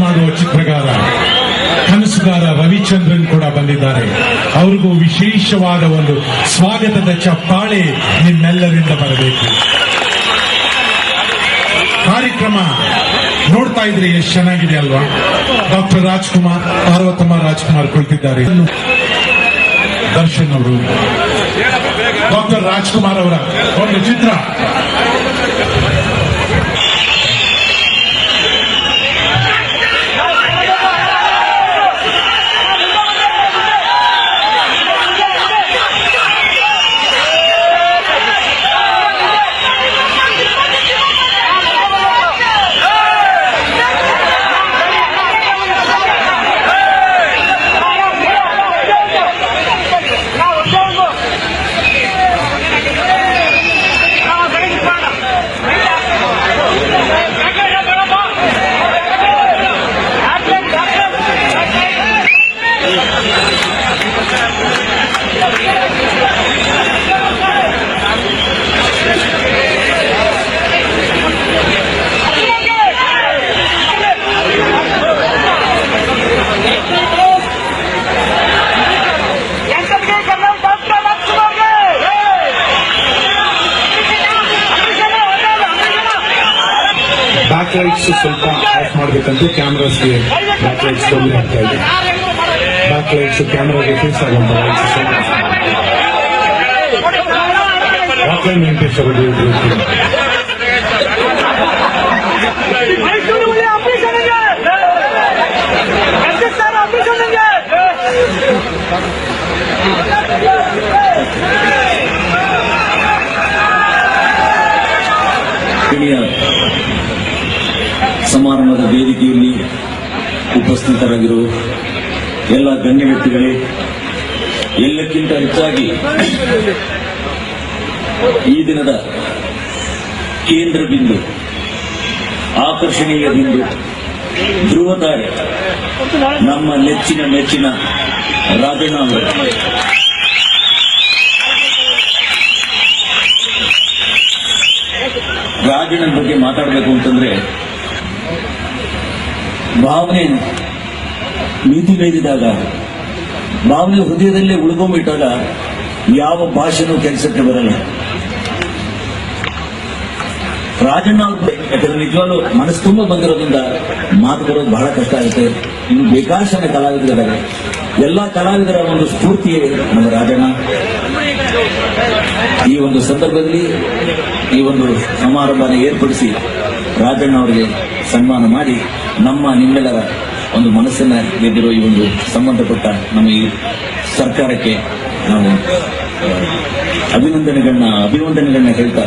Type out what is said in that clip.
ಮಾಡುವ ಚಿತ್ರಗಾರ ಕನಸುಗಾರ ರವಿಚಂದ್ರನ್ ಕೂಡ ಬಂದಿದ್ದಾರೆ. ಅವ್ರಿಗೂ ವಿಶೇಷವಾದ ಒಂದು ಸ್ವಾಗತದ ಚಪ್ಪಾಳೆ ನಿಮ್ಮೆಲ್ಲರಿಂದ ಬರಬೇಕು. ಕಾರ್ಯಕ್ರಮ ನೋಡ್ತಾ ಇದ್ರೆ ಎಷ್ಟು ಚೆನ್ನಾಗಿದೆ ಅಲ್ವಾ? ಡಾಕ್ಟರ್ ರಾಜ್ಕುಮಾರ್, ಪಾರ್ವತಮ್ಮ ರಾಜ್ಕುಮಾರ್ ಕುಳಿತಿದ್ದಾರೆ. ದರ್ಶನ್ ಅವರು, ಡಾಕ್ಟರ್ ರಾಜ್ಕುಮಾರ್ ಅವರ ಒಂದು ಚಿತ್ರ. ಬ್ಯಾಕ್ ಲೈಟ್ಸ್ ಸ್ವಲ್ಪ ಆಫ್ ಮಾಡಬೇಕಂತ ಕ್ಯಾಮ್ರಾಸ್ಗೆ ಬ್ಯಾಕ್ ಲೈಟ್ಸ್ ಕಮ್ಮಿ ಆಗ್ತಾ ಇದೆ. ಬ್ಯಾಕ್ ಲೈಟ್ಸ್ ಕ್ಯಾಮ್ರಾಗೆ ಫೇಸ್ ಆಗುವಂತ ಲೈಟ್ಸ್ ಆಫ್ಲೈನ್ ವೆಂಕಟೇಶ್ ಅವರು ಸಮಾರಂಭದ ವೇದಿಕೆಯಲ್ಲಿ ಉಪಸ್ಥಿತರಾಗಿರುವ ಎಲ್ಲ ಗಣ್ಯ ವ್ಯಕ್ತಿಗಳೇ, ಎಲ್ಲಕ್ಕಿಂತ ಹೆಚ್ಚಾಗಿ ಈ ದಿನದ ಕೇಂದ್ರ ಬಿಂದು, ಆಕರ್ಷಣೀಯ ಬಿಂದು, ಧ್ರುವತಾರೆ, ನಮ್ಮ ನೆಚ್ಚಿನ ಮೆಚ್ಚಿನ ರಾಜಣ್ಣ ಅವರು. ರಾಜಣ್ಣನ ಬಗ್ಗೆ ಮಾತಾಡಬೇಕು ಅಂತಂದ್ರೆ ಭಾವನೆ ನೀತಿ ಮೀರಿದಾಗ, ಭಾವನೆ ಹೃದಯದಲ್ಲೇ ಉಳ್ಕೊಂಡ್ಬಿಟ್ಟಾಗ ಯಾವ ಭಾಷೆನೂ ಕೆಲಸಕ್ಕೆ ಬರಲ್ಲ. ರಾಜಣ್ಣ ಅವ್ರು ಯಾಕಂದ್ರೆ ನಿಜವಾಗ್ಲೂ ಮನಸ್ಸು ತುಂಬ ಬಂದಿರೋದ್ರಿಂದ ಮಾತು ಬರೋದು ಬಹಳ ಕಷ್ಟ ಆಗುತ್ತೆ. ಇನ್ನು ಬೇಕಾದಷ್ಟು ಜನ ಕಲಾವಿದರಿದ್ದಾರೆ. ಎಲ್ಲಾ ಕಲಾವಿದರ ಒಂದು ಸ್ಫೂರ್ತಿಯೇ ನಮ್ಮ ರಾಜಣ್ಣ. ಈ ಒಂದು ಸಂದರ್ಭದಲ್ಲಿ ಈ ಒಂದು ಸಮಾರಂಭನ ಏರ್ಪಡಿಸಿ ರಾಜಣ್ಣ ಅವರಿಗೆ ಸನ್ಮಾನ ಮಾಡಿ ನಿಮ್ಮೆಲ್ಲರ ಒಂದು ಮನಸ್ಸನ್ನ ಗೆದ್ದಿರೋ ಈ ಒಂದು ಸಂಬಂಧಪಟ್ಟ ನಮ್ಮ ಈ ಸರ್ಕಾರಕ್ಕೆ ನಾವು ಅಭಿನಂದನೆಗಳನ್ನ ಹೇಳ್ತಾ